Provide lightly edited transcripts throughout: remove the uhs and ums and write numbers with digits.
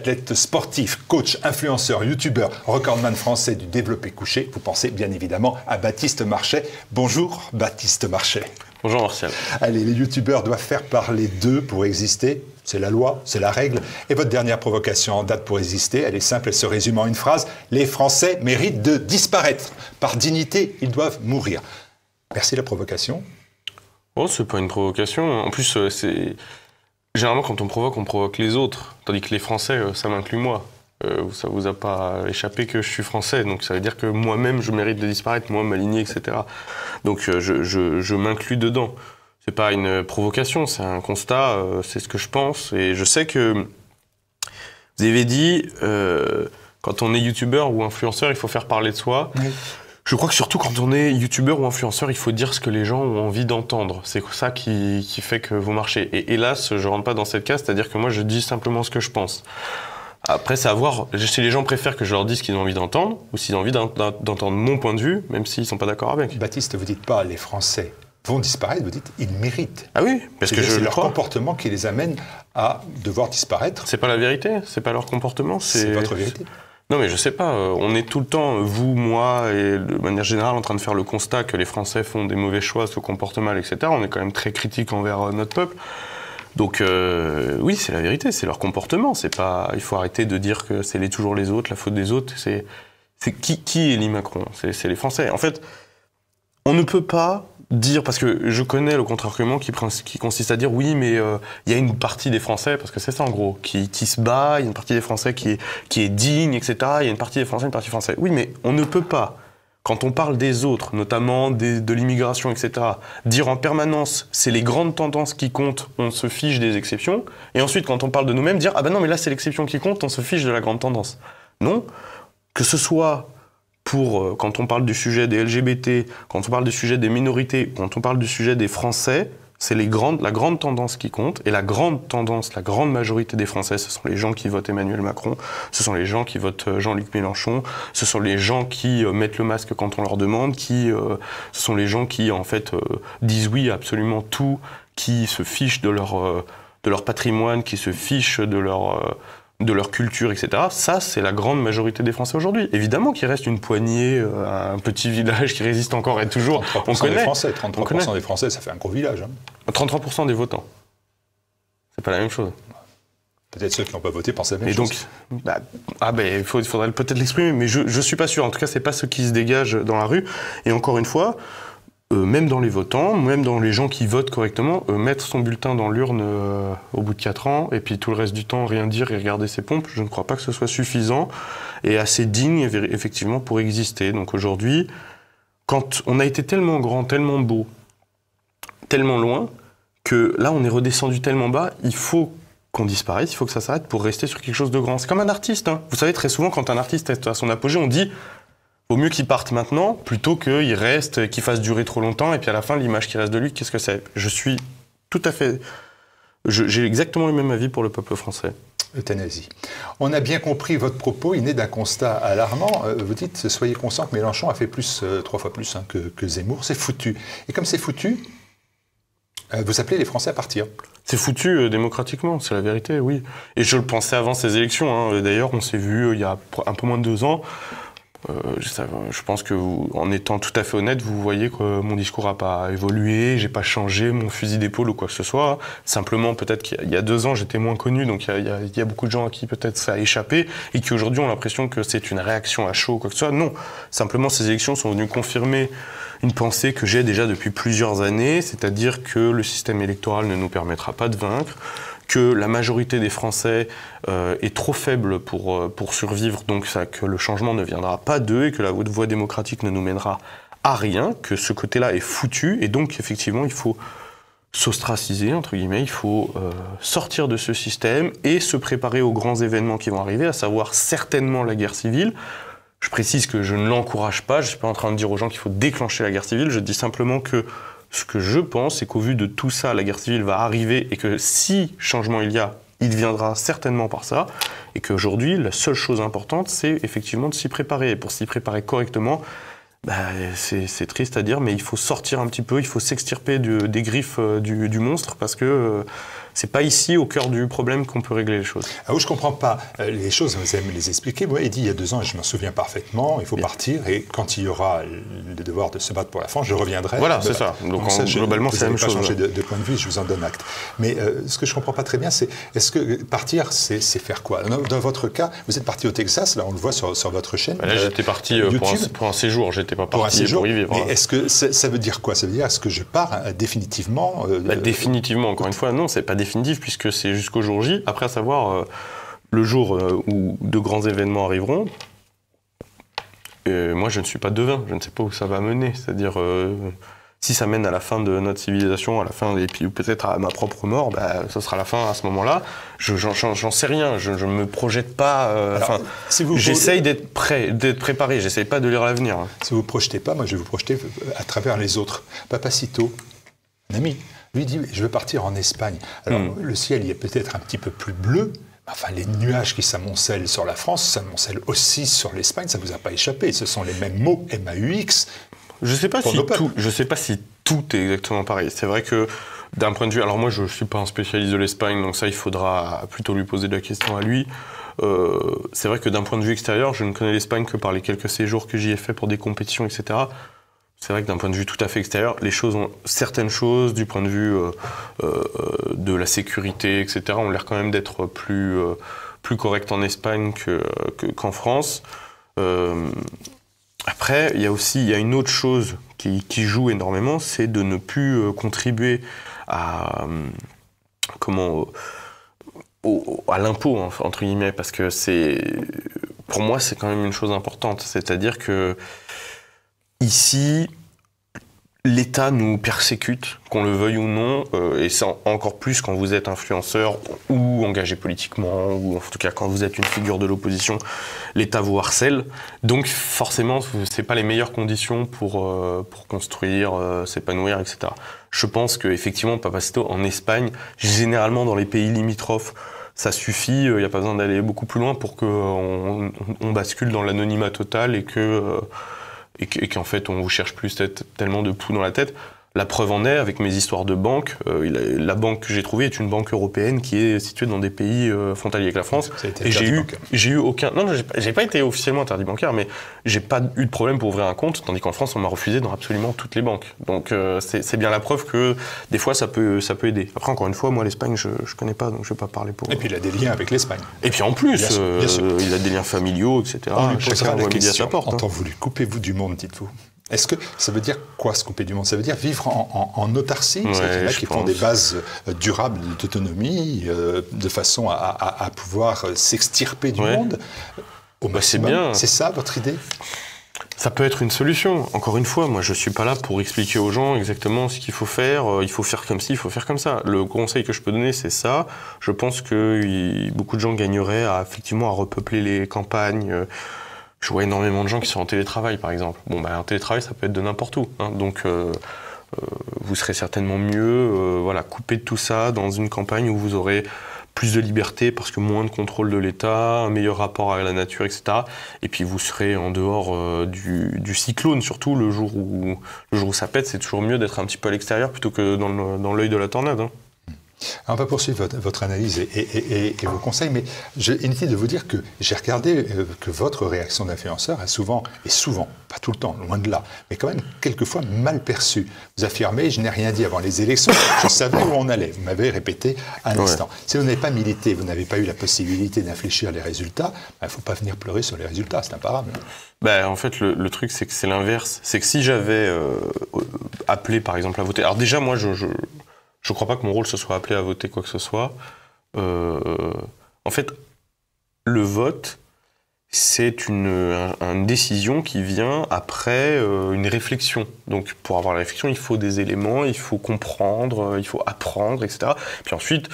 athlète sportif, coach, influenceur, youtubeur, recordman français du développé couché. Vous pensez bien évidemment à Baptiste Marchais. Bonjour Baptiste Marchais. Bonjour Martial. Allez, les youtubeurs doivent faire parler d'eux pour exister. C'est la loi, c'est la règle. Et votre dernière provocation en date pour exister, elle est simple, elle se résume en une phrase. Les Français méritent de disparaître. Par dignité, ils doivent mourir. Merci la provocation. Oh, c'est pas une provocation. En plus, généralement, quand on provoque les autres. Tandis que les Français, ça m'inclut moi. Ça vous a pas échappé que je suis français. Donc ça veut dire que moi-même, je mérite de disparaître, moi, ma lignée, etc. Donc je m'inclus dedans. C'est pas une provocation, c'est un constat, c'est ce que je pense. Et je sais que vous avez dit, quand on est youtubeur ou influenceur, il faut faire parler de soi. Oui. Je crois que surtout quand on est youtubeur ou influenceur, il faut dire ce que les gens ont envie d'entendre. C'est ça qui fait que vous marchez. Et hélas, je rentre pas dans cette case, c'est-à-dire que moi, je dis simplement ce que je pense. Après, c'est à voir. Si les gens préfèrent que je leur dise ce qu'ils ont envie d'entendre, ou s'ils ont envie d'entendre mon point de vue, même s'ils sont pas d'accord avec. Baptiste, vous dites pas les Français vont disparaître, vous dites ils méritent. Ah oui, parce que c'est leur comportement qui les amène à devoir disparaître. C'est pas la vérité, c'est pas leur comportement. C'est votre vérité. Non mais je sais pas, on est tout le temps, vous, moi et de manière générale en train de faire le constat que les Français font des mauvais choix, se comportent mal, etc. On est quand même très critique envers notre peuple. Donc oui, c'est la vérité, c'est leur comportement. C'est pas, il faut arrêter de dire que c'est toujours les autres, la faute des autres. C'est qui élit Macron? C'est les Français. En fait, on ne peut pas dire, parce que je connais le contre-argument qui consiste à dire oui, mais il y a une partie des Français, parce que c'est ça en gros, qui se bat, il y a une partie des Français qui est digne, etc. Il y a une partie des Français, une partie français. Oui, mais on ne peut pas, quand on parle des autres, notamment de l'immigration, etc., dire en permanence c'est les grandes tendances qui comptent, on se fiche des exceptions, et ensuite quand on parle de nous-mêmes, dire ah ben non, mais là c'est l'exception qui compte, on se fiche de la grande tendance. Non, que ce soit quand on parle du sujet des LGBT, quand on parle du sujet des minorités, quand on parle du sujet des Français, c'est la grande tendance qui compte. Et la grande tendance, la grande majorité des Français, ce sont les gens qui votent Emmanuel Macron, ce sont les gens qui votent Jean-Luc Mélenchon, ce sont les gens qui mettent le masque quand on leur demande, ce sont les gens qui, en fait, disent oui à absolument tout, qui se fichent de leur patrimoine, qui se fichent de leur culture, etc. Ça, c'est la grande majorité des Français aujourd'hui. Évidemment qu'il reste une poignée, un petit village qui résiste encore et toujours. 33% des Français, 33% des Français, ça fait un gros village. Hein. 33% des votants. C'est pas la même chose. Peut-être ceux qui n'ont pas voté pensent la même chose. Donc, il faudrait peut-être l'exprimer, mais je suis pas sûr. En tout cas, c'est pas ce qui se dégage dans la rue. Et encore une fois, même dans les votants, même dans les gens qui votent correctement, mettre son bulletin dans l'urne au bout de 4 ans, et puis tout le reste du temps, rien dire et regarder ses pompes, je ne crois pas que ce soit suffisant et assez digne, effectivement, pour exister. Donc aujourd'hui, quand on a été tellement grand, tellement beau, tellement loin, que là, on est redescendu tellement bas, il faut qu'on disparaisse, il faut que ça s'arrête pour rester sur quelque chose de grand. C'est comme un artiste. Hein. Vous savez, très souvent, quand un artiste est à son apogée, on dit vaut mieux qu'il parte maintenant, plutôt qu'il reste, qu'il fasse durer trop longtemps, et puis à la fin, l'image qui reste de lui, qu'est-ce que c'est? Je suis tout à fait... J'ai exactement le même avis pour le peuple français. Euthanasie. On a bien compris votre propos, il naît d'un constat alarmant. Vous dites, soyez conscient que Mélenchon a fait 3 fois plus que Zemmour. C'est foutu. Et comme c'est foutu, vous appelez les Français à partir. C'est foutu démocratiquement, c'est la vérité, oui. Et je le pensais avant ces élections. Hein. D'ailleurs, on s'est vu il y a un peu moins de 2 ans. Je pense que en étant tout à fait honnête, vous voyez que mon discours n'a pas évolué, j'ai pas changé mon fusil d'épaule ou quoi que ce soit. Simplement, peut-être qu'il y a 2 ans, j'étais moins connu, donc il y a beaucoup de gens à qui peut-être ça a échappé et qui aujourd'hui ont l'impression que c'est une réaction à chaud ou quoi que ce soit. Non, simplement ces élections sont venues confirmer une pensée que j'ai déjà depuis plusieurs années, c'est-à-dire que le système électoral ne nous permettra pas de vaincre, que la majorité des Français est trop faible pour survivre, donc que le changement ne viendra pas d'eux et que la voie démocratique ne nous mènera à rien, que ce côté-là est foutu et donc effectivement il faut s'ostraciser, entre guillemets, il faut sortir de ce système et se préparer aux grands événements qui vont arriver, à savoir certainement la guerre civile. Je précise que je ne l'encourage pas, je ne suis pas en train de dire aux gens qu'il faut déclencher la guerre civile, je dis simplement que ce que je pense, c'est qu'au vu de tout ça, la guerre civile va arriver et que si changement il y a, il viendra certainement par ça. Et qu'aujourd'hui, la seule chose importante, c'est effectivement de s'y préparer. Et pour s'y préparer correctement, c'est triste à dire, mais il faut sortir un petit peu, il faut s'extirper des griffes du monstre parce que c'est pas ici, au cœur du problème, qu'on peut régler les choses. Ah, où je comprends pas les choses, vous allez me les expliquer. Moi, il dit il y a 2 ans, et je m'en souviens parfaitement, il faut partir, et quand il y aura le devoir de se battre pour la France, je reviendrai. Voilà, c'est ça. Donc globalement, c'est la même chose. Vous n'avez pas changé de point de vue, je vous en donne acte. Mais ce que je comprends pas très bien, c'est est-ce que partir, c'est faire quoi? Dans votre cas, vous êtes parti au Texas, là on le voit sur votre chaîne. Là, j'étais parti pour un séjour, j'étais pas parti pour y vivre. Mais est-ce que ça veut dire quoi? Ça veut dire est-ce que je pars définitivement définitivement, encore une fois, non, c'est pas définitif puisque c'est jusqu'au jour J. Après, à savoir, le jour où de grands événements arriveront, moi je ne suis pas devin, je ne sais pas où ça va mener. C'est-à-dire, si ça mène à la fin de notre civilisation, à la fin, et puis peut-être à ma propre mort, ça sera la fin à ce moment-là. J'en sais rien, je ne me projette pas. J'essaye d'être prêt, d'être préparé, j'essaye pas de lire l'avenir. Si vous ne vous projetez pas, moi je vais vous projeter à travers les autres. Papacito, un ami, lui dit je veux partir en Espagne. Alors le ciel il est peut-être un petit peu plus bleu. Enfin, les nuages qui s'amoncellent sur la France s'amoncellent aussi sur l'Espagne, ça ne vous a pas échappé. Ce sont les mêmes mots, MAUX. Je ne sais pas si tout est exactement pareil. C'est vrai que d'un point de vue... Alors moi, je ne suis pas un spécialiste de l'Espagne, donc ça, il faudra plutôt lui poser de la question à lui. C'est vrai que d'un point de vue extérieur, je ne connais l'Espagne que par les quelques séjours que j'y ai fait pour des compétitions, etc. C'est vrai que d'un point de vue tout à fait extérieur, certaines choses, du point de vue de la sécurité, etc., ont l'air quand même d'être plus correctes en Espagne qu'en France. Après, il y a une autre chose qui joue énormément, c'est de ne plus contribuer à l'impôt, entre guillemets, parce que pour moi, c'est quand même une chose importante. C'est-à-dire que ici, l'État nous persécute, qu'on le veuille ou non, et c'est encore plus quand vous êtes influenceur ou engagé politiquement, ou en tout cas quand vous êtes une figure de l'opposition, l'État vous harcèle. Donc forcément, c'est pas les meilleures conditions pour construire, s'épanouir, etc. Je pense qu'effectivement, Papacito, en Espagne, généralement dans les pays limitrophes, ça suffit, il n'y a pas besoin d'aller beaucoup plus loin pour qu'on bascule dans l'anonymat total et qu'en fait on vous cherche plus tellement de poux dans la tête. La preuve en est, avec mes histoires de banque, la banque que j'ai trouvée est une banque européenne qui est située dans des pays frontaliers avec la France. Et j'ai eu aucun... Non, j'ai pas été officiellement interdit bancaire, mais j'ai pas eu de problème pour ouvrir un compte, tandis qu'en France, on m'a refusé dans absolument toutes les banques. Donc c'est bien la preuve que des fois, ça peut aider. Après, encore une fois, moi, l'Espagne, je connais pas, donc je vais pas parler pour... Et puis, il a des liens avec l'Espagne. Et puis, en plus, bien sûr. Il a des liens familiaux, etc. On lui posera la question, en temps voulu. Coupez-vous du monde, dites-vous. Est-ce que ça veut dire quoi, se couper du monde? Ça veut dire vivre en autarcie, c'est-à-dire qui font des bases durables d'autonomie, de façon à pouvoir s'extirper du monde au maximum. C'est bien. C'est ça votre idée? Ça peut être une solution. Encore une fois, moi je suis pas là pour expliquer aux gens exactement ce qu'il faut faire. Il faut faire comme ci, il faut faire comme ça. Le conseil que je peux donner, c'est ça. Je pense que beaucoup de gens gagneraient effectivement à repeupler les campagnes. Je vois énormément de gens qui sont en télétravail, par exemple. En télétravail, ça peut être de n'importe où. Donc, vous serez certainement mieux coupé de tout ça dans une campagne où vous aurez plus de liberté parce que moins de contrôle de l'État, un meilleur rapport à la nature, etc. Et puis, vous serez en dehors du cyclone, surtout le jour où ça pète. C'est toujours mieux d'être un petit peu à l'extérieur plutôt que dans l'œil de la tornade. Alors on va poursuivre votre analyse et vos conseils, mais j'ai inutile de vous dire que j'ai regardé que votre réaction d'influenceur est souvent, pas tout le temps, loin de là, mais quand même quelquefois mal perçue. Vous affirmez, je n'ai rien dit avant les élections, je savais où on allait, vous m'avez répété à l'instant. Si vous n'avez pas milité, vous n'avez pas eu la possibilité d'infléchir les résultats, il ne faut pas venir pleurer sur les résultats, c'est imparable. En fait, le truc, c'est que c'est l'inverse. C'est que si j'avais appelé, par exemple, à voter... Alors déjà, moi, je ne crois pas que mon rôle se soit appelé à voter quoi que ce soit. En fait, le vote, c'est une décision qui vient après une réflexion. Donc, pour avoir la réflexion, il faut des éléments, il faut comprendre, il faut apprendre, etc. Puis ensuite,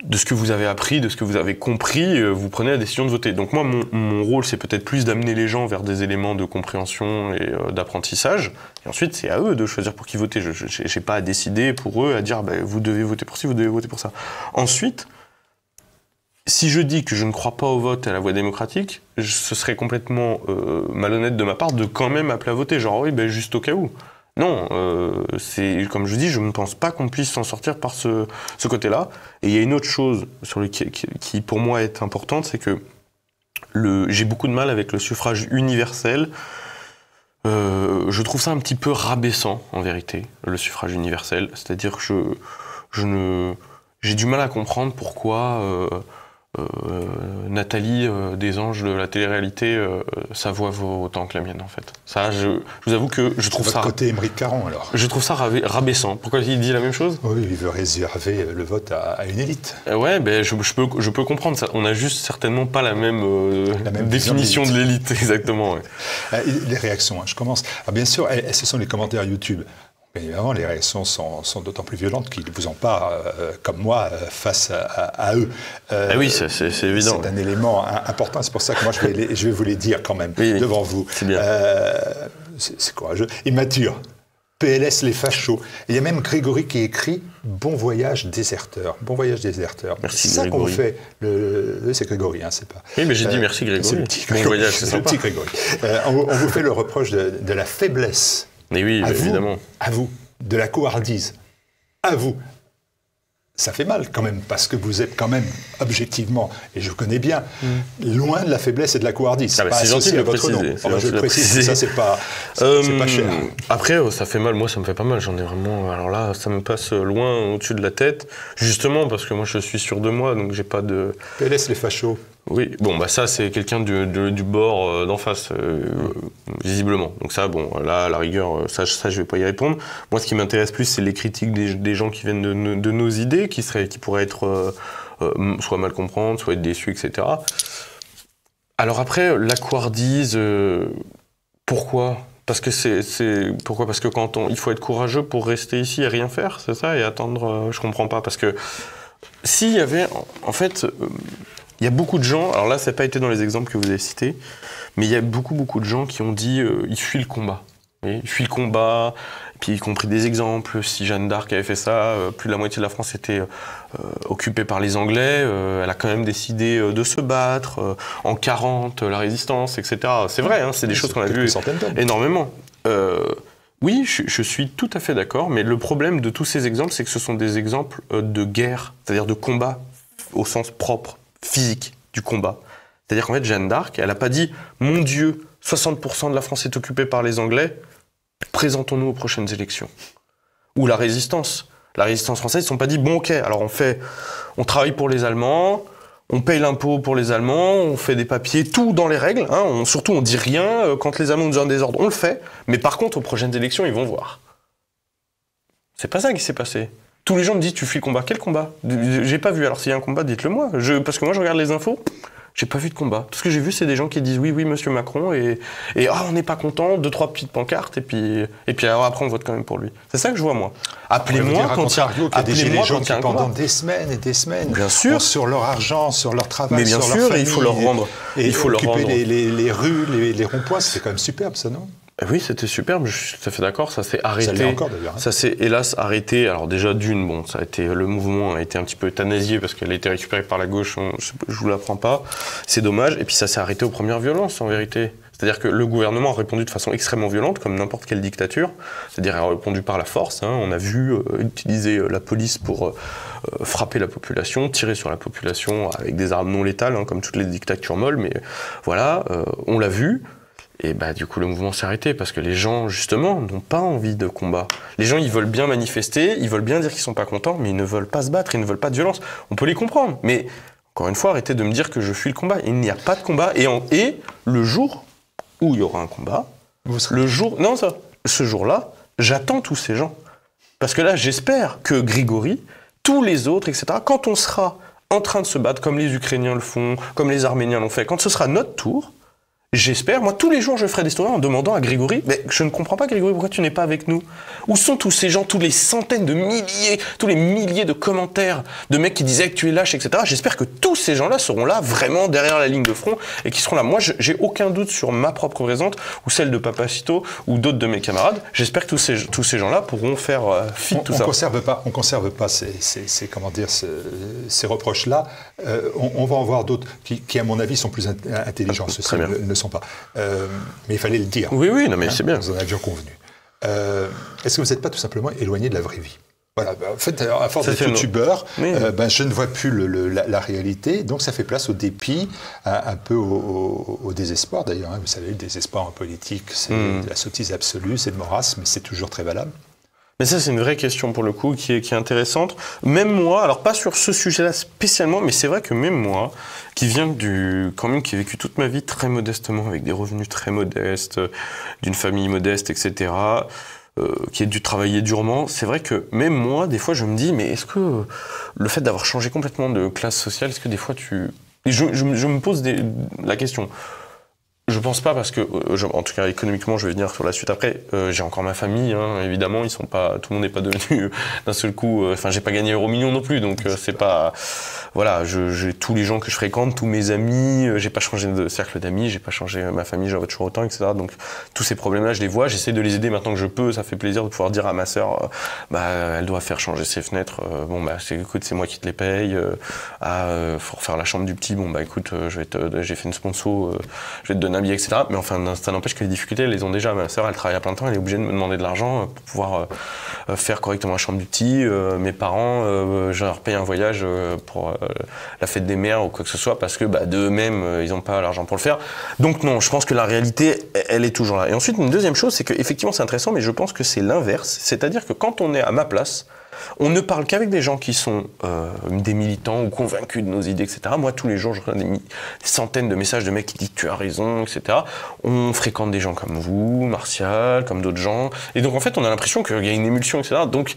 de ce que vous avez appris, de ce que vous avez compris, vous prenez la décision de voter. Donc moi, mon rôle, c'est peut-être plus d'amener les gens vers des éléments de compréhension et d'apprentissage. Et ensuite, c'est à eux de choisir pour qui voter. Je n'ai pas à décider pour eux, à dire vous devez voter pour ci, vous devez voter pour ça. Ensuite, si je dis que je ne crois pas au vote et à la voie démocratique, ce serait complètement malhonnête de ma part de quand même appeler à voter. Genre, oui, juste au cas où. Non, comme je dis, je ne pense pas qu'on puisse s'en sortir par ce côté-là. Et il y a une autre chose qui pour moi est importante, c'est que j'ai beaucoup de mal avec le suffrage universel. Je trouve ça un petit peu rabaissant, en vérité, le suffrage universel. C'est-à-dire que j'ai du mal à comprendre pourquoi Nathalie Desanges de la télé-réalité, sa voix vaut autant que la mienne, en fait. Ça, je vous avoue que je trouve ça... côté Aymeric Caron, alors. Je trouve ça rabaissant. Pourquoi il dit la même chose? Oui, il veut réserver le vote à une élite. Ouais, ben je peux comprendre ça. On n'a juste certainement pas la même définition de l'élite, exactement. Ouais. Les réactions, hein, je commence. Alors, bien sûr, ce sont les commentaires YouTube. Mais évidemment, les réactions sont d'autant plus violentes qu'ils vous en parlent, comme moi, face à eux. Oui, c'est évident. C'est un élément important, c'est pour ça que moi, je vais vous les dire quand même, devant vous. C'est bien. C'est courageux. Immature. PLS les fachos. Et il y a même Grégory qui écrit « Bon voyage déserteur ». Bon voyage déserteur. Merci, c'est ça qu'on Grégory. fait. C'est Grégory, hein, c'est pas... Oui, mais j'ai dit merci Grégory. C'est le petit Bon Grégory. voyage, c'est sympa. Le petit Grégory. On vous fait le reproche de la faiblesse. Mais oui, évidemment. À vous, de la couardise. À vous. Ça fait mal quand même, parce que vous êtes quand même, objectivement, et je connais bien, loin de la faiblesse et de la couardise. C'est pas associé à votre nom. Je le précise, ça c'est pas cher. Après, ça fait mal, moi ça me fait pas mal, j'en ai vraiment... Alors là, ça me passe loin au-dessus de la tête, justement parce que moi je suis sûr de moi, donc j'ai pas de... PLS les fachos. Oui, bon, bah ça, c'est quelqu'un du bord d'en face, visiblement. Donc ça, bon, là, à la rigueur, ça, je vais pas y répondre. Moi, ce qui m'intéresse plus, c'est les critiques des gens qui viennent de nos idées, qui pourraient être soit mal comprendre, soit être déçus, etc. Alors après, la couardise, pourquoi ? Parce que pourquoi ? Parce que il faut être courageux pour rester ici et rien faire, c'est ça ? Et attendre, je comprends pas. Parce que s'il y avait, en fait... Il y a beaucoup de gens, alors là ça n'a pas été dans les exemples que vous avez cités, mais il y a beaucoup de gens qui ont dit ils fuient le combat. Oui, ils fuient le combat, et puis y compris des exemples. Si Jeanne d'Arc avait fait ça, plus de la moitié de la France était occupée par les Anglais, elle a quand même décidé de se battre, en 40, la résistance, etc. C'est vrai, hein, c'est des choses qu'on a vues énormément. Oui, je suis tout à fait d'accord, mais le problème de tous ces exemples, c'est que ce sont des exemples de guerre, c'est-à-dire de combat au sens propre, physique du combat. C'est-à-dire qu'en fait, Jeanne d'Arc, elle n'a pas dit « Mon Dieu, 60% de la France est occupée par les Anglais, présentons-nous aux prochaines élections. » Ou la résistance. La résistance française, ils ne sont pas dit « Bon, ok, alors on travaille pour les Allemands, on paye l'impôt pour les Allemands, on fait des papiers, tout dans les règles, hein, surtout on ne dit rien, quand les Allemands nous donnent des ordres, on le fait, mais par contre, aux prochaines élections, ils vont voir. » C'est pas ça qui s'est passé. Tous les gens me disent, tu fuis le combat. Quel combat? J'ai pas vu. Alors s'il y a un combat, dites-le moi. Parce que moi, je regarde les infos, j'ai pas vu de combat. Tout ce que j'ai vu, c'est des gens qui disent oui, monsieur Macron, et on n'est pas content, 2-3 petites pancartes, et puis alors après, on vote quand même pour lui. C'est ça que je vois, moi. Appelez-moi quand il y a des gilets jaunes qui, pendant des semaines et des semaines, bien sûr, sur leur argent, sur leur travail, mais bien sur sûr, leur famille, il faut leur rendre. Et il faut occuper les rues, les ronds-points, c'est quand même superbe, ça, non? Oui, c'était superbe, je suis tout à fait d'accord, ça s'est arrêté. Ça l'est encore d'ailleurs. Hein. Ça s'est hélas arrêté. Alors déjà le mouvement a été un petit peu euthanasié parce qu'elle a été récupérée par la gauche, je vous l'apprends pas. C'est dommage. Et puis ça s'est arrêté aux premières violences en vérité. C'est-à-dire que le gouvernement a répondu de façon extrêmement violente, comme n'importe quelle dictature. C'est-à-dire a répondu par la force. Hein. On a vu utiliser la police pour frapper la population, tirer sur la population avec des armes non létales, hein, comme toutes les dictatures molles. Mais voilà, on l'a vu. Et bah du coup le mouvement s'est arrêté parce que les gens justement n'ont pas envie de combat. Les gens ils veulent bien manifester, ils veulent bien dire qu'ils sont pas contents, mais ils ne veulent pas se battre, ils ne veulent pas de violence. On peut les comprendre, mais encore une fois arrêtez de me dire que je fuis le combat. Il n'y a pas de combat et le jour où il y aura un combat, ce jour-là, j'attends tous ces gens parce que là j'espère que Grégory, tous les autres, etc. Quand on sera en train de se battre comme les Ukrainiens le font, comme les Arméniens l'ont fait, quand ce sera notre tour. J'espère, moi tous les jours je ferai des stories en demandant à Grégory, mais je ne comprends pas Grégory, pourquoi tu n'es pas avec nous? Où sont tous ces gens, tous les centaines de milliers, tous les milliers de commentaires de mecs qui disaient que tu es lâche, etc. J'espère que tous ces gens-là seront là, vraiment derrière la ligne de front, et qui seront là. Moi j'ai aucun doute sur ma propre présence, ou celle de Papacito, ou d'autres de mes camarades. J'espère que tous ces gens-là pourront faire fi de tout ça. On conserve pas ces reproches-là. On va en voir d'autres qui, à mon avis, sont plus intelligents. Ceux-ci ne sont pas. Mais il fallait le dire. Oui, non, mais c'est bien. Nous en avions convenu. Est-ce que vous n'êtes pas tout simplement éloigné de la vraie vie? Voilà, en fait, à force d'être youtubeur, je ne vois plus la réalité, donc ça fait place au dépit, un peu au désespoir d'ailleurs. Hein. Vous savez, le désespoir en politique, c'est de la sottise absolue, c'est de marasme, mais c'est toujours très valable. Mais ça, c'est une vraie question pour le coup, qui est intéressante. Même moi, alors pas sur ce sujet-là spécialement, mais c'est vrai que même moi, qui viens quand même, qui ai vécu toute ma vie très modestement, avec des revenus très modestes, d'une famille modeste, etc., qui a dû travailler durement, c'est vrai que même moi, des fois, je me dis, mais est-ce que le fait d'avoir changé complètement de classe sociale, est-ce que des fois Et je me pose la question. Je pense pas parce que, en tout cas économiquement, je vais venir sur la suite après. J'ai encore ma famille, hein, évidemment, tout le monde n'est pas devenu d'un seul coup. Enfin, j'ai pas gagné euro million non plus, donc c'est pas. Voilà, j'ai tous les gens que je fréquente, tous mes amis. J'ai pas changé de cercle d'amis, j'ai pas changé ma famille, j'en veux toujours autant, etc. Donc tous ces problèmes-là, je les vois. J'essaie de les aider maintenant que je peux. Ça fait plaisir de pouvoir dire à ma sœur, elle doit faire changer ses fenêtres. Écoute, c'est moi qui te les paye. Faut refaire la chambre du petit. Écoute, j'ai fait une sponsor. Je vais te donner un billet, etc. Mais enfin, ça n'empêche que les difficultés, elles les ont déjà. Ma sœur, elle travaille à plein temps, elle est obligée de me demander de l'argent pour pouvoir faire correctement la chambre du petit. Mes parents, je leur paye un voyage pour la fête des mères ou quoi que ce soit, parce que d'eux-mêmes, ils n'ont pas l'argent pour le faire. Donc non, je pense que la réalité, elle est toujours là. Et ensuite, une deuxième chose, c'est qu'effectivement, c'est intéressant, mais je pense que c'est l'inverse. C'est-à-dire que quand on est à ma place, on ne parle qu'avec des gens qui sont des militants ou convaincus de nos idées, etc. Moi, tous les jours, je reçois des centaines de messages de mecs qui disent « tu as raison », etc. On fréquente des gens comme vous, Martial, comme d'autres gens. Et donc, en fait, on a l'impression qu'il y a une émulsion, etc. Donc,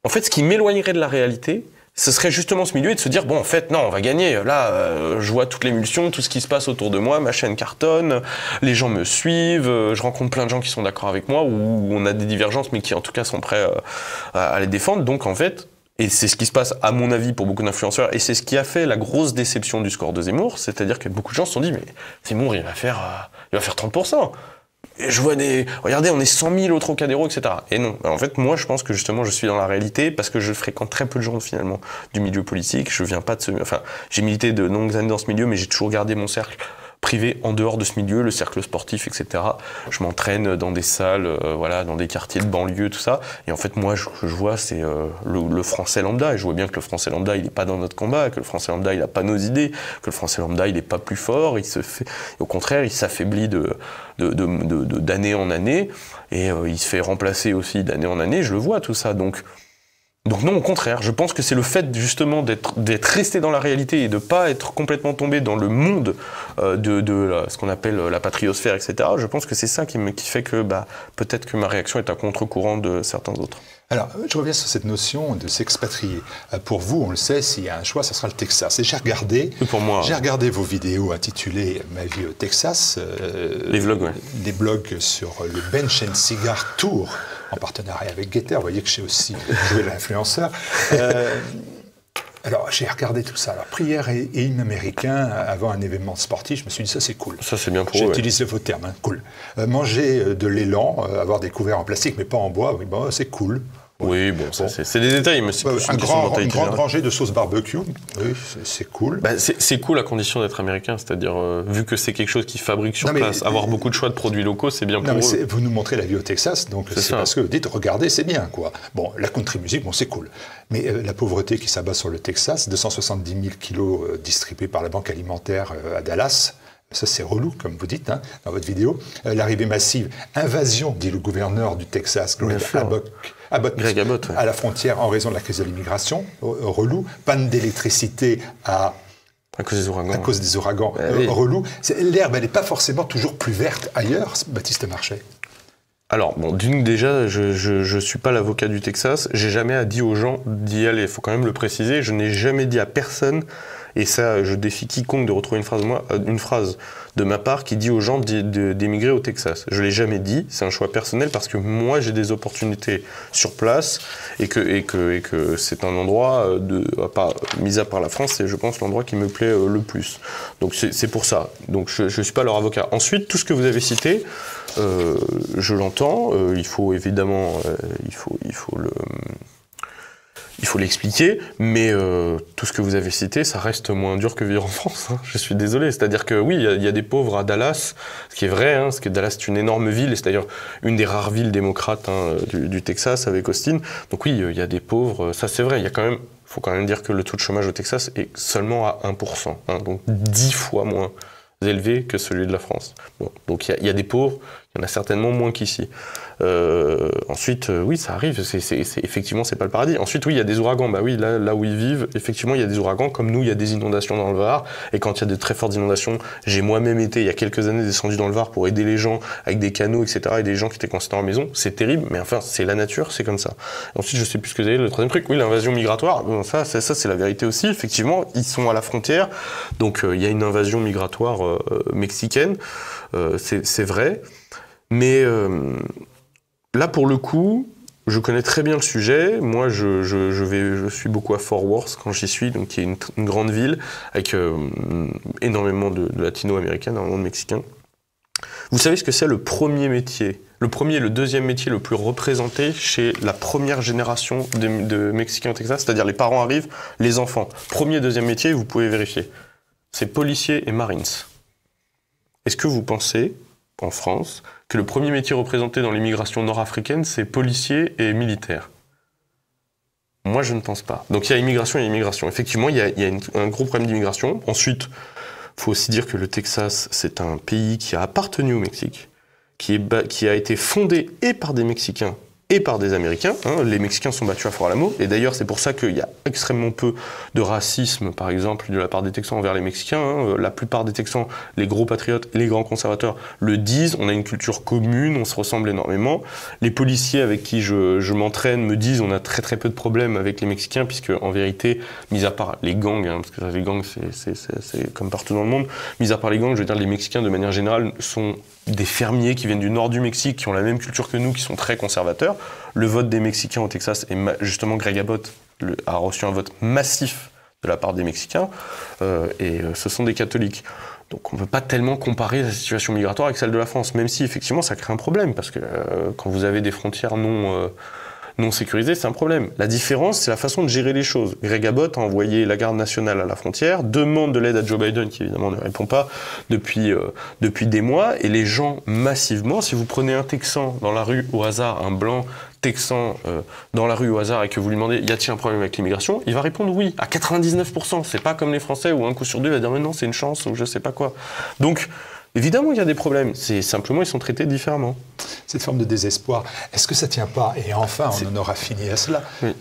en fait, ce qui m'éloignerait de la réalité, ce serait justement ce milieu et de se dire, bon, en fait, non, on va gagner. Là, je vois toute l'émulsion, tout ce qui se passe autour de moi, ma chaîne cartonne, les gens me suivent, je rencontre plein de gens qui sont d'accord avec moi, ou on a des divergences, mais qui, en tout cas, sont prêts à les défendre. Donc, en fait, et c'est ce qui se passe, à mon avis, pour beaucoup d'influenceurs, et c'est ce qui a fait la grosse déception du score de Zemmour, c'est-à-dire que beaucoup de gens se sont dit, mais Zemmour, il va faire 30%. Et je vois regardez, on est 100 000 au Trocadéro, etc. Et non. En fait, moi, je pense que justement, je suis dans la réalité parce que je fréquente très peu de gens, finalement, du milieu politique. Je viens pas de j'ai milité de longues années dans ce milieu, mais j'ai toujours gardé mon cercle privé en dehors de ce milieu, le cercle sportif, etc. Je m'entraîne dans des salles, dans des quartiers de banlieue, tout ça. Et en fait, moi, ce que je vois, c'est le français lambda. Et je vois bien que le français lambda, il n'est pas dans notre combat, que le français lambda, il n'a pas nos idées, que le français lambda, il n'est pas plus fort. Au contraire, il s'affaiblit d'année en année. Et il se fait remplacer aussi d'année en année. Je le vois, tout ça. Donc non, au contraire, je pense que c'est le fait justement d'être resté dans la réalité et de pas être complètement tombé dans le monde ce qu'on appelle la patriosphère, etc. Je pense que c'est ça qui fait que peut-être que ma réaction est à contre-courant de certains autres. Alors, je reviens sur cette notion de s'expatrier. Pour vous, on le sait, s'il y a un choix, ça sera le Texas. Et j'ai regardé vos vidéos intitulées « Ma vie au Texas ». Les vlogs, ouais. Des blogs sur le Bench and Cigar Tour, en partenariat avec Getter. Vous voyez que j'ai aussi joué l'influenceur. Alors, j'ai regardé tout ça. Alors, prière et hymne américain avant un événement sportif, je me suis dit, ça, c'est cool. Ça, c'est bien pour eux. J'utilise vos termes, hein, cool. Manger de l'élan, avoir des couverts en plastique, mais pas en bois, oui, c'est cool. Oui, c'est des détails, mais c'est plus une grande rangée de sauce barbecue, oui, c'est cool. C'est cool à condition d'être américain, c'est-à-dire, vu que c'est quelque chose qui fabrique sur place, avoir beaucoup de choix de produits locaux, c'est bien pour eux. Vous nous montrez la vie au Texas, donc c'est parce que vous dites, regardez, c'est bien, quoi. Bon, la country music, c'est cool. Mais la pauvreté qui s'abat sur le Texas, 270 000 kilos distribués par la Banque alimentaire à Dallas, ça c'est relou, comme vous dites dans votre vidéo. L'arrivée massive, invasion, dit le gouverneur du Texas, Greg Abbott, à la frontière en raison de la crise de l'immigration, relou. Panne d'électricité à cause des ouragans, relou. L'herbe, elle n'est pas forcément toujours plus verte ailleurs, Baptiste Marchais. Alors, déjà, je suis pas l'avocat du Texas. J'ai jamais dit aux gens d'y aller. Il faut quand même le préciser. Je n'ai jamais dit à personne, et ça, je défie quiconque de retrouver une phrase de ma part qui dit aux gens d'émigrer au Texas. Je l'ai jamais dit. C'est un choix personnel parce que moi, j'ai des opportunités sur place et que c'est un endroit mis à part la France, c'est, je pense, l'endroit qui me plaît le plus. Donc, c'est pour ça. Donc, je suis pas leur avocat. Ensuite, tout ce que vous avez cité, je l'entends. Il faut évidemment, il faut l'expliquer, mais tout ce que vous avez cité, ça reste moins dur que vivre en France. Hein. Je suis désolé. C'est-à-dire que oui, il y a des pauvres à Dallas, ce qui est vrai, hein, parce que Dallas est une énorme ville, et c'est d'ailleurs une des rares villes démocrates du Texas avec Austin. Donc oui, il y a des pauvres, ça c'est vrai. Il faut quand même dire que le taux de chômage au Texas est seulement à 1%, hein, donc 10 fois moins élevé que celui de la France. Bon, donc il y a des pauvres, il y en a certainement moins qu'ici. Ensuite, oui, ça arrive, effectivement, c'est pas le paradis. Ensuite, oui, il y a des ouragans. Bah oui, là où ils vivent, effectivement, il y a des ouragans. Comme nous, il y a des inondations dans le Var. Et quand il y a de très fortes inondations, j'ai moi-même été, il y a quelques années, descendu dans le Var pour aider les gens avec des canaux, etc. et des gens qui étaient coincés dans leur maison. C'est terrible, mais enfin, c'est la nature, c'est comme ça. Ensuite, je sais plus ce que c'est le troisième truc. Oui, l'invasion migratoire. Bon, ça, c'est la vérité aussi. Effectivement, ils sont à la frontière. Donc, il y a une invasion migratoire mexicaine. C'est vrai. Mais là, pour le coup, je connais très bien le sujet. Moi, je suis beaucoup à Fort Worth quand j'y suis, donc qui est une grande ville avec énormément de latino-américains, énormément de Mexicains. Vous savez ce que c'est le premier métier, le premier et le deuxième métier le plus représenté chez la première génération de Mexicains au Texas, c'est-à-dire les parents arrivent, les enfants. Premier et deuxième métier, vous pouvez vérifier. C'est policiers et marines. Est-ce que vous pensez, en France, que le premier métier représenté dans l'immigration nord-africaine, c'est policier et militaire? Moi, je ne pense pas. Donc il y a immigration et immigration. Effectivement, il y a un gros problème d'immigration. Ensuite, il faut aussi dire que le Texas, c'est un pays qui a appartenu au Mexique, qui a été fondé et par des Mexicains et par des Américains. Hein. Les Mexicains sont battus à Fort-Alamo, et d'ailleurs c'est pour ça qu'il y a extrêmement peu de racisme, par exemple, de la part des Texans envers les Mexicains. Hein. La plupart des Texans, les gros patriotes, les grands conservateurs le disent, on a une culture commune, on se ressemble énormément. Les policiers avec qui je m'entraîne me disent on a très très peu de problèmes avec les Mexicains, puisque en vérité, mis à part les gangs, hein, parce que les gangs c'est comme partout dans le monde, mis à part les gangs, je veux dire les Mexicains de manière générale sont des fermiers qui viennent du nord du Mexique, qui ont la même culture que nous, qui sont très conservateurs. Le vote des Mexicains au Texas, et justement Greg Abbott a reçu un vote massif de la part des Mexicains, et ce sont des catholiques. Donc on ne peut pas tellement comparer la situation migratoire avec celle de la France, même si effectivement ça crée un problème, parce que quand vous avez des frontières non sécurisées, c'est un problème. La différence, c'est la façon de gérer les choses. Greg Abbott a envoyé la garde nationale à la frontière, demande de l'aide à Joe Biden, qui évidemment ne répond pas depuis des mois, et les gens massivement, si vous prenez un Texan dans la rue au hasard, un blanc Texan dans la rue au hasard, et que vous lui demandez y a-t-il un problème avec l'immigration, il va répondre oui, à 99%. C'est pas comme les Français où un coup sur deux il va dire mais non, c'est une chance ou je sais pas quoi. Donc évidemment, il y a des problèmes. C'est simplement, ils sont traités différemment. Cette forme de désespoir, est-ce que ça ne tient pas, et enfin, on en aura fini à cela, oui,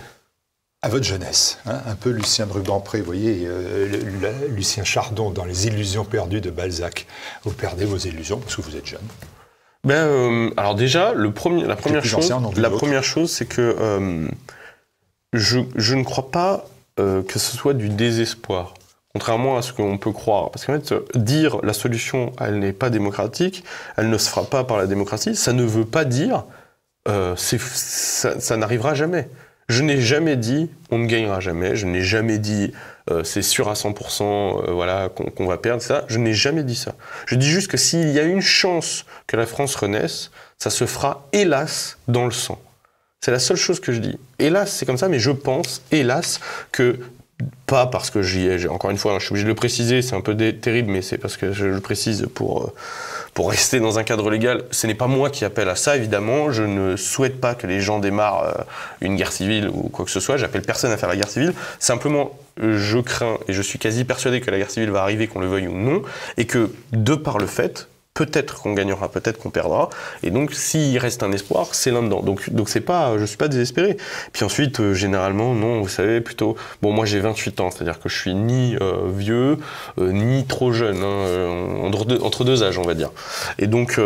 à votre jeunesse, hein, un peu Lucien de Rubempré, vous voyez, Lucien Chardon dans Les Illusions perdues de Balzac. Vous perdez vos illusions parce que vous êtes jeune. Alors déjà, la première chose, c'est que je ne crois pas que ce soit du désespoir. Contrairement à ce qu'on peut croire. Parce qu'en fait, dire la solution, elle n'est pas démocratique, elle ne se fera pas par la démocratie, ça ne veut pas dire ça n'arrivera jamais. Je n'ai jamais dit on ne gagnera jamais, je n'ai jamais dit c'est sûr à 100% voilà, qu'on va perdre, ça. Je n'ai jamais dit ça. Je dis juste que s'il y a une chance que la France renaisse, ça se fera hélas dans le sang. C'est la seule chose que je dis. Hélas, c'est comme ça, mais je pense, hélas, que pas parce que encore une fois, je suis obligé de le préciser, c'est un peu terrible, mais c'est parce que je le précise pour rester dans un cadre légal. Ce n'est pas moi qui appelle à ça, évidemment. Je ne souhaite pas que les gens démarrent une guerre civile ou quoi que ce soit. J'appelle personne à faire la guerre civile. Simplement, je crains et je suis quasi persuadé que la guerre civile va arriver, qu'on le veuille ou non, et que, de par le fait, peut-être qu'on gagnera, peut-être qu'on perdra. Et donc, s'il reste un espoir, c'est là-dedans. Donc c'est pas, je suis pas désespéré. Puis ensuite, généralement, non, vous savez, plutôt... Bon, moi, j'ai 28 ans, c'est-à-dire que je suis ni vieux, ni trop jeune, hein, entre deux âges, on va dire. Et donc,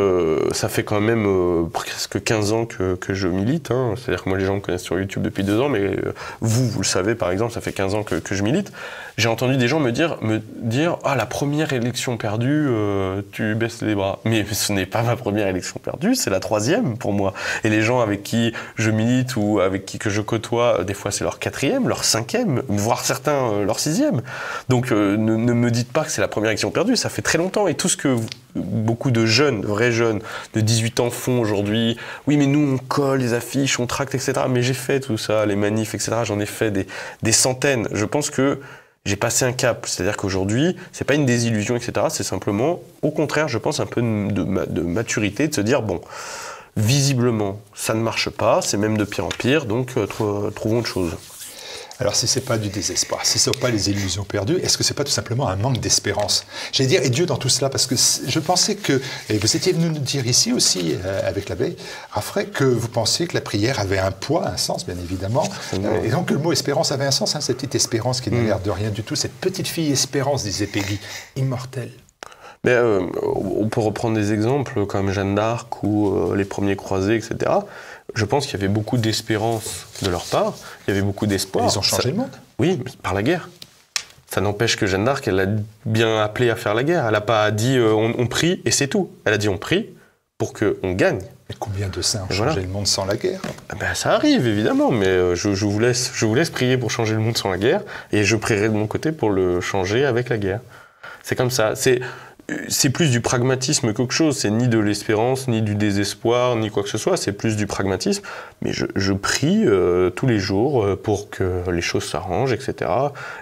ça fait quand même presque 15 ans que je milite. Hein. C'est-à-dire que moi, les gens me connaissent sur YouTube depuis 2 ans, mais vous le savez, par exemple, ça fait 15 ans que je milite. J'ai entendu des gens me dire « Ah, la première élection perdue, tu baisses les bras ». Indre-et-Loire. Mais ce n'est pas ma première élection perdue, c'est la 3e pour moi. Et les gens avec qui je milite ou avec qui que je côtoie, des fois c'est leur 4e, leur 5e, voire certains leur 6e. Donc ne me dites pas que c'est la première élection perdue, ça fait très longtemps. Et tout ce que beaucoup de jeunes, vrais jeunes, de 18 ans font aujourd'hui, oui mais nous on colle les affiches, on tracte, etc. Mais j'ai fait tout ça, les manifs, etc. J'en ai fait des centaines. Je pense que j'ai passé un cap, c'est-à-dire qu'aujourd'hui, c'est pas une désillusion, etc. C'est simplement, au contraire, je pense un peu de maturité, de se dire, bon, visiblement, ça ne marche pas, c'est même de pire en pire, donc trouvons autre chose. Alors si ce n'est pas du désespoir, si ce ne sont pas les illusions perdues, est-ce que ce n'est pas tout simplement un manque d'espérance? J'allais dire, et Dieu dans tout cela, parce que je pensais que, et vous étiez venu nous dire ici aussi, avec l'abbé Raffray, que vous pensiez que la prière avait un poids, un sens, bien évidemment, et donc que le mot espérance avait un sens, hein, cette petite espérance qui n'a l'air de rien du tout, cette petite fille espérance, disait Peggy, immortelle. Mais, on peut reprendre des exemples comme Jeanne d'Arc ou les premiers croisés, etc. Je pense qu'il y avait beaucoup d'espérance de leur part, il y avait beaucoup d'espoir. Ils ont changé le monde. Oui, par la guerre. Ça n'empêche que Jeanne d'Arc, elle a bien appelé à faire la guerre. Elle n'a pas dit on prie et c'est tout. Elle a dit on prie pour qu'on gagne. Et combien de saints ont changé le monde sans la guerre? Ben, ça arrive évidemment, mais je vous laisse prier pour changer le monde sans la guerre et je prierai de mon côté pour le changer avec la guerre. C'est comme ça. C'est plus du pragmatisme qu'autre chose, c'est ni de l'espérance, ni du désespoir, ni quoi que ce soit, c'est plus du pragmatisme. Mais je prie tous les jours pour que les choses s'arrangent, etc.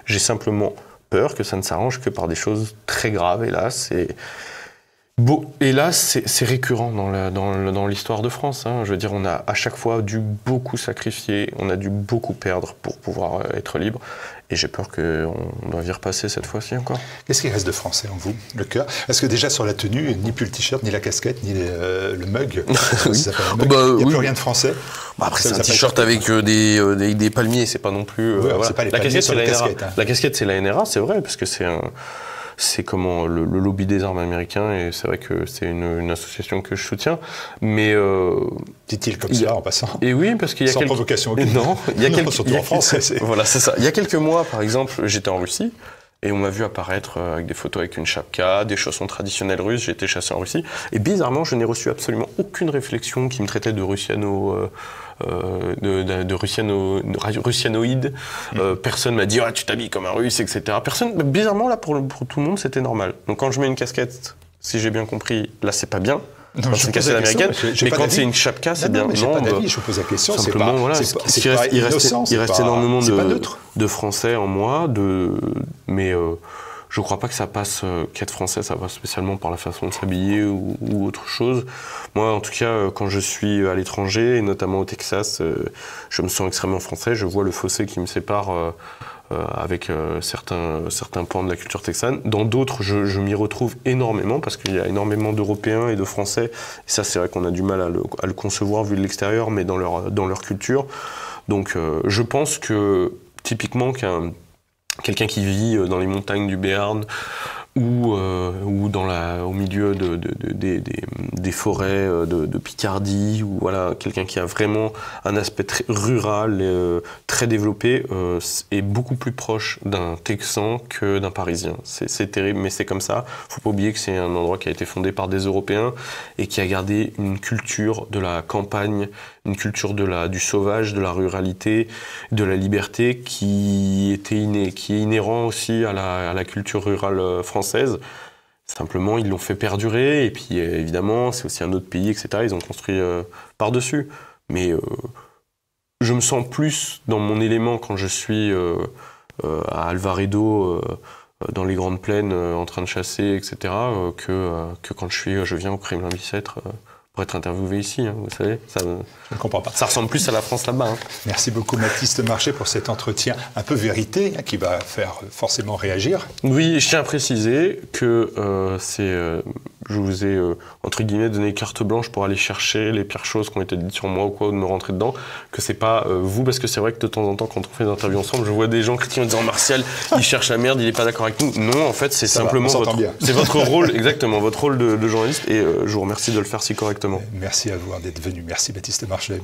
J'ai simplement peur que ça ne s'arrange que par des choses très graves, hélas. Hélas, c'est récurrent dans l'histoire de France. Hein. Je veux dire, on a à chaque fois dû beaucoup sacrifier, on a dû beaucoup perdre pour pouvoir être libre. Et j'ai peur qu'on doive y repasser cette fois-ci encore. Qu'est-ce qui reste de français en vous, le cœur? Est-ce que déjà sur la tenue, ni plus le t-shirt, ni la casquette, ni le mug, oui. ça s'appelle un mug, il n'y a plus rien de français? Après, c'est un t-shirt avec des palmiers, c'est pas non plus... voilà. C'est pas les palmiers sur la casquette. Hein. La casquette, c'est la NRA, c'est vrai, parce que c'est comment le lobby des armes américains, et c'est vrai que c'est une association que je soutiens, mais... Dit-il comme ça, en passant. Et oui, parce qu'il y a sans provocation aucune. Non, surtout en France. Voilà, c'est ça. Il y a quelques mois, par exemple, j'étais en Russie, et on m'a vu apparaître avec des photos avec une chapka, des chaussons traditionnels russes, j'ai été chassé en Russie, et bizarrement, je n'ai reçu absolument aucune réflexion qui me traitait de russianoïde. Personne m'a dit « Ah, tu t'habilles comme un russe », etc. Personne, bizarrement, là, pour tout le monde, c'était normal. Donc quand je mets une casquette, si j'ai bien compris, là, c'est pas bien. Non, c'est une casquette américaine, mais quand c'est une chapka, c'est bien. Non, j'ai pas d'avis, je vous pose la question, c'est pas innocent, il reste énormément de français en moi, mais je crois pas que ça passe, qu'être français, ça passe spécialement par la façon de s'habiller ou autre chose. Moi, en tout cas, quand je suis à l'étranger, et notamment au Texas, je me sens extrêmement français, je vois le fossé qui me sépare avec certains pans de la culture texane. Dans d'autres, je m'y retrouve énormément parce qu'il y a énormément d'Européens et de Français. Et ça, c'est vrai qu'on a du mal à le concevoir vu de l'extérieur, mais dans leur culture. Donc, je pense que, typiquement, quelqu'un qui vit dans les montagnes du Béarn ou au milieu des forêts de Picardie, ou voilà, quelqu'un qui a vraiment un aspect très rural et très développé est beaucoup plus proche d'un Texan que d'un Parisien. C'est terrible, mais c'est comme ça. Faut pas oublier que c'est un endroit qui a été fondé par des Européens et qui a gardé une culture de la campagne, une culture du sauvage, de la ruralité, de la liberté qui est inhérent aussi à la culture rurale française. Simplement, ils l'ont fait perdurer, et puis évidemment, c'est aussi un autre pays, etc. Ils ont construit par-dessus. Mais je me sens plus dans mon élément quand je suis à Alvaredo, dans les grandes plaines, en train de chasser, etc., que quand je viens au Kremlin-Bicêtre pour être interviewé ici, hein, vous savez. Je ne comprends pas. Ça ressemble plus à la France là-bas. Hein. Merci beaucoup Baptiste Marchais pour cet entretien un peu vérité, qui va faire forcément réagir. Oui, je tiens à préciser que je vous ai, entre guillemets, donné carte blanche pour aller chercher les pires choses qui ont été dites sur moi ou quoi, ou de me rentrer dedans, que c'est pas vous, parce que c'est vrai que de temps en temps, quand on fait des interviews ensemble, je vois des gens critiquer en disant « Martial, il cherche la merde, il est pas d'accord avec nous ». Non, en fait, c'est simplement votre rôle, exactement, votre rôle de journaliste, et je vous remercie de le faire si correctement. Merci à vous d'être venu. Merci Baptiste Marchais.